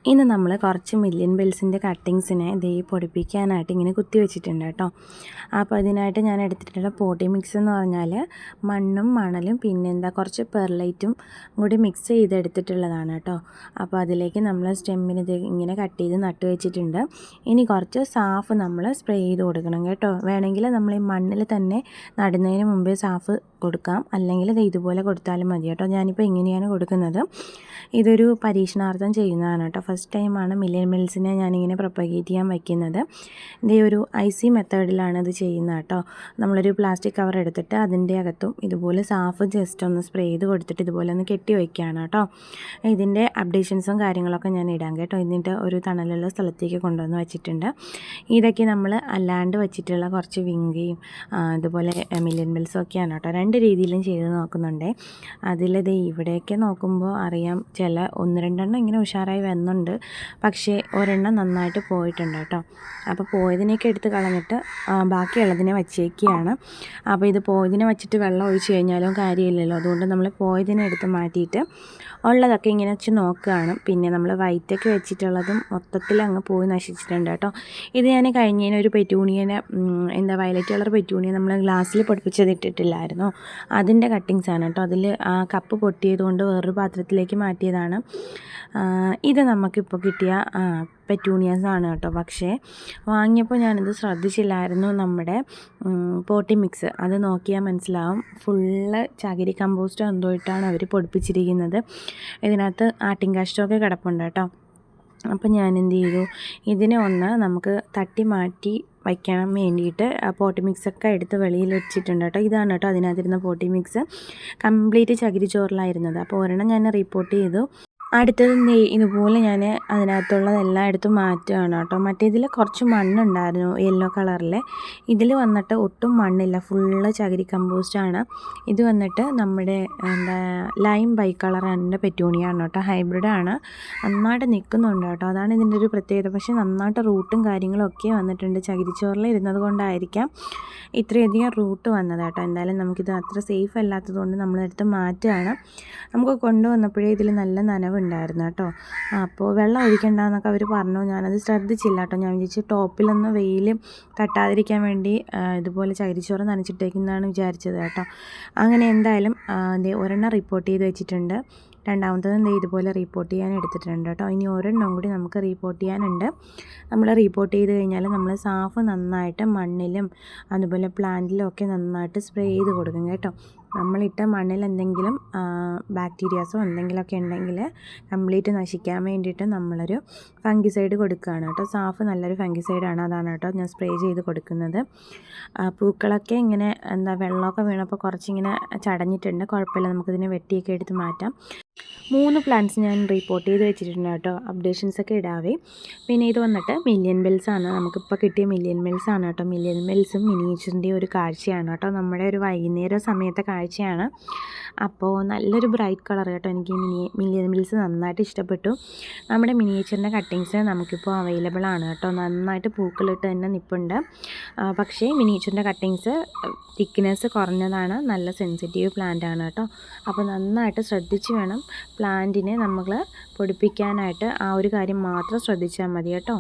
ഇന്ന് നമ്മൾ കുറച്ച് മില്യൺ ബെൽസിൻ്റെ കട്ടിങ്സിനെ ദേ പൊടിപ്പിക്കാനായിട്ട് ഇങ്ങനെ കുത്തി വെച്ചിട്ടുണ്ട് കേട്ടോ. അപ്പോൾ അതിനായിട്ട് ഞാൻ എടുത്തിട്ടുള്ള പോട്ടി മിക്സ് എന്ന് പറഞ്ഞാൽ മണ്ണും മണലും പിന്നെന്താ കുറച്ച് പെർലൈറ്റും കൂടി മിക്സ് ചെയ്തെടുത്തിട്ടുള്ളതാണ് കേട്ടോ. അപ്പോൾ അതിലേക്ക് നമ്മൾ സ്റ്റെമ്മിന് ഇത് ഇങ്ങനെ കട്ട് ചെയ്ത് നട്ട് വെച്ചിട്ടുണ്ട്. ഇനി കുറച്ച് സാഫ് നമ്മൾ സ്പ്രേ ചെയ്ത് കൊടുക്കണം കേട്ടോ. വേണമെങ്കിൽ നമ്മൾ ഈ മണ്ണിൽ തന്നെ നടുന്നതിന് മുമ്പേ സാഫ് കൊടുക്കാം, അല്ലെങ്കിൽ ഇത് ഇതുപോലെ കൊടുത്താലും മതി കേട്ടോ. ഞാനിപ്പോൾ ഇങ്ങനെയാണ് കൊടുക്കുന്നത്. ഇതൊരു പരീക്ഷണാർത്ഥം ചെയ്യുന്നതാണ് കേട്ടോ. ഫസ്റ്റ് ടൈമാണ് മില്യൺ മിൽസിനെ ഞാനിങ്ങനെ പ്രൊപ്പഗേറ്റ് ചെയ്യാൻ വയ്ക്കുന്നത്. ഇതേ ഒരു ഐസി മെത്തേഡിലാണ് ഇത് ചെയ്യുന്നത് കേട്ടോ. നമ്മളൊരു പ്ലാസ്റ്റിക് കവർ എടുത്തിട്ട് അതിൻ്റെ അകത്തും ഇതുപോലെ സാഫ് ജസ്റ്റ് ഒന്ന് സ്പ്രേ ചെയ്ത് കൊടുത്തിട്ട് ഇതുപോലെ ഒന്ന് കെട്ടി വയ്ക്കുകയാണ് കേട്ടോ. ഇതിൻ്റെ അപ്ഡേഷൻസും കാര്യങ്ങളൊക്കെ ഞാൻ ഇടാം കേട്ടോ. ഇതിൻ്റെ ഒരു തണലുള്ള സ്ഥലത്തേക്ക് കൊണ്ടുവന്ന് വെച്ചിട്ടുണ്ട്. ഇതൊക്കെ നമ്മൾ അല്ലാണ്ട് വെച്ചിട്ടുള്ള കുറച്ച് വിങ്കയും ഇതുപോലെ മില്യൺ മിൽസും ഒക്കെയാണ് കേട്ടോ. രണ്ട് രീതിയിലും ചെയ്ത് നോക്കുന്നുണ്ട്. അതിലിത് ഇവിടെയൊക്കെ നോക്കുമ്പോൾ അറിയാം ചില ഒന്ന് രണ്ടെണ്ണം ഇങ്ങനെ ഉഷാറായി വരുന്നുണ്ട്, പക്ഷേ ഒരെണ്ണം നന്നായിട്ട് പോയിട്ടുണ്ട് കേട്ടോ. അപ്പോൾ പോയതിനെയൊക്കെ എടുത്ത് കളഞ്ഞിട്ട് ബാക്കിയുള്ളതിനെ വച്ചേക്കുകയാണ്. അപ്പോൾ ഇത് പോയതിനെ വെച്ചിട്ട് വെള്ളം ഒഴിച്ച് കഴിഞ്ഞാലും കാര്യമില്ലല്ലോ, അതുകൊണ്ട് നമ്മൾ പോയതിനെ എടുത്ത് മാറ്റിയിട്ട് ഉള്ളതൊക്കെ ഇങ്ങനെ വെച്ച് നോക്കുകയാണ്. പിന്നെ നമ്മൾ വൈറ്റൊക്കെ വെച്ചിട്ടുള്ളതും മൊത്തത്തിൽ അങ്ങ് പോയി നശിച്ചിട്ടുണ്ട് കേട്ടോ. ഇത് ഞാൻ കഴിഞ്ഞതിന് ഒരു പെറ്റൂണിയനെ വയലറ്റ് കളർ പെറ്റൂണിയ നമ്മൾ ഗ്ലാസ്സിൽ പൊടിപ്പിച്ചത് ഇട്ടിട്ടില്ലായിരുന്നു, അതിൻ്റെ കട്ടിങ്സാണ് കേട്ടോ. അതിൽ ആ കപ്പ് പൊട്ടിയത് കൊണ്ട് വേറൊരു പാത്രത്തിലേക്ക് മാറ്റിയതാണ്. ഇത് നമുക്കിപ്പോൾ കിട്ടിയ പെറ്റൂണിയാസാണ് കേട്ടോ. പക്ഷേ വാങ്ങിയപ്പോൾ ഞാനിത് ശ്രദ്ധിച്ചില്ലായിരുന്നു. നമ്മുടെ പോട്ടി മിക്സ് അത് നോക്കിയാൽ മനസ്സിലാവും, ഫുള്ള് ചകിരി കമ്പോസ്റ്റ് എന്തോ ഇട്ടാണ് അവർ പൊടിപ്പിച്ചിരിക്കുന്നത്. ഇതിനകത്ത് ആട്ടിൻകാഷ്ടമൊക്കെ കിടപ്പുണ്ട് കേട്ടോ. അപ്പം ഞാൻ എന്ത് ചെയ്തു, ഇതിനെ ഒന്ന് നമുക്ക് തട്ടി മാറ്റി വയ്ക്കാൻ വേണ്ടിയിട്ട് പോട്ടി മിക്സൊക്കെ എടുത്ത് വെളിയിൽ വെച്ചിട്ടുണ്ട് കേട്ടോ. ഇതാണ് കേട്ടോ അതിനകത്തിരുന്ന പോട്ടി മിക്സ്, കംപ്ലീറ്റ് ചകിരി ചോറിലായിരുന്നത്. അപ്പോൾ ഒരെണ്ണം ഞാൻ റിപ്പോർട്ട് ചെയ്തു. അടുത്തത് ഇതുപോലെ ഞാൻ അതിനകത്തുള്ളതെല്ലാം എടുത്ത് മാറ്റുകയാണ് കേട്ടോ. മറ്റേതിൽ കുറച്ച് മണ്ണുണ്ടായിരുന്നു യെല്ലോ കളറിൽ, ഇതിൽ വന്നിട്ട് ഒട്ടും മണ്ണില്ല, ഫുള്ള് ചകിരി കമ്പോസ്റ്റാണ്. ഇത് വന്നിട്ട് നമ്മുടെ ലൈം ബൈ കളറിൻ്റെ പെറ്റൂണിയാണ് കേട്ടോ. ഹൈബ്രിഡാണ്, നന്നായിട്ട് നിൽക്കുന്നുണ്ട് കേട്ടോ. അതാണ് ഇതിൻ്റെ ഒരു പ്രത്യേകത. പക്ഷേ നന്നായിട്ട് റൂട്ടും കാര്യങ്ങളും ഒക്കെ വന്നിട്ടുണ്ട്. ചകിരിച്ചോറിൽ ഇരുന്നത് കൊണ്ടായിരിക്കാം ഇത്രയധികം റൂട്ട് വന്നത് കേട്ടോ. എന്തായാലും നമുക്കിത് അത്ര സേഫ് അല്ലാത്തതുകൊണ്ട് നമ്മളെടുത്ത് മാറ്റുകയാണ്. നമുക്ക് കൊണ്ടുവന്നപ്പോഴേ ഇതിൽ നല്ല നനവുണ്ടായിരുന്നു കേട്ടോ. അപ്പോൾ വെള്ളം ഒഴിക്കണ്ടെന്നൊക്കെ അവർ പറഞ്ഞു. ഞാനത് ശ്രദ്ധിച്ചില്ല കേട്ടോ. ഞാൻ വിചാരിച്ചു ടോപ്പിലൊന്ന് വെയിൽ തട്ടാതിരിക്കാൻ വേണ്ടി ഇതുപോലെ ചകിരിച്ചോറ് നനച്ചിട്ടേക്കുന്നതാണ് വിചാരിച്ചത് കേട്ടോ. അങ്ങനെ എന്തായാലും ഒരെണ്ണം റിപ്പോർട്ട് ചെയ്ത് വെച്ചിട്ടുണ്ട്. രണ്ടാമത്തതും ഇതുപോലെ റിപ്പോർട്ട് ചെയ്യാൻ എടുത്തിട്ടുണ്ട് കേട്ടോ. ഇനി ഒരെണ്ണം കൂടി നമുക്ക് റിപ്പോർട്ട് ചെയ്യാനുണ്ട്. നമ്മൾ റിപ്പോർട്ട് ചെയ്ത് കഴിഞ്ഞാൽ നമ്മൾ സാഫ് നന്നായിട്ട് മണ്ണിലും അതുപോലെ പ്ലാന്റിലും ഒക്കെ നന്നായിട്ട് സ്പ്രേ ചെയ്ത് കൊടുക്കും കേട്ടോ. നമ്മളിട്ട മണ്ണിൽ എന്തെങ്കിലും ബാക്ടീരിയാസോ എന്തെങ്കിലുമൊക്കെ ഉണ്ടെങ്കിൽ കംപ്ലീറ്റ് നശിക്കാൻ വേണ്ടിയിട്ട് നമ്മളൊരു ഫംഗിസൈഡ് കൊടുക്കുകയാണ് കേട്ടോ. സാഫ് നല്ലൊരു ഫംഗിസൈഡാണ്, അതാണ് കേട്ടോ ഞാൻ സ്പ്രേ ചെയ്ത് കൊടുക്കുന്നത്. പൂക്കളൊക്കെ ഇങ്ങനെ വെള്ളമൊക്കെ വീണപ്പോൾ കുറച്ചിങ്ങനെ ചടഞ്ഞിട്ടുണ്ട്, കുഴപ്പമില്ല, നമുക്കിതിനെ വെട്ടിയൊക്കെ എടുത്ത് മാറ്റാം. 3 പ്ലാന്റ്സ് ഞാൻ റിപ്പോർട്ട് ചെയ്ത് വെച്ചിട്ടുണ്ട് കേട്ടോ, അപ്ഡേഷൻസൊക്കെ ഇടാവേ. പിന്നെ ഇത് വന്നിട്ട് മില്യൺ ബെൽസാണ്, നമുക്കിപ്പോൾ കിട്ടിയ മില്യൺ ബെൽസാണ് കേട്ടോ. മില്യൺ ബെൽസും മിനിയേച്ചറിൻ്റെ ഒരു കാഴ്ചയാണ് കേട്ടോ, നമ്മുടെ ഒരു വൈകുന്നേര സമയത്തെ കാഴ്ചയാണ്. അപ്പോൾ നല്ലൊരു ബ്രൈറ്റ് കളർ കേട്ടോ. എനിക്ക് മില്യൺ ബെൽസ് നന്നായിട്ട് ഇഷ്ടപ്പെട്ടു. നമ്മുടെ മിനിയേച്ചറിൻ്റെ കട്ടിങ്സ് നമുക്കിപ്പോൾ അവൈലബിൾ ആണ് കേട്ടോ. നന്നായിട്ട് പൂക്കളിട്ട് തന്നെ നിൽപ്പുണ്ട്. പക്ഷേ മിനിയേച്ചറിൻ്റെ കട്ടിങ്സ് തിക്നെസ് കുറഞ്ഞതാണ്, നല്ല സെൻസിറ്റീവ് പ്ലാന്റ് ആണ് കേട്ടോ. അപ്പോൾ നന്നായിട്ട് ശ്രദ്ധിച്ച് വേണം പ്ലാന്റിനെ നമ്മൾ പൊടിപ്പിക്കാനായിട്ട്. ആ ഒരു കാര്യം മാത്രം ശ്രദ്ധിച്ചാൽ മതി കേട്ടോ.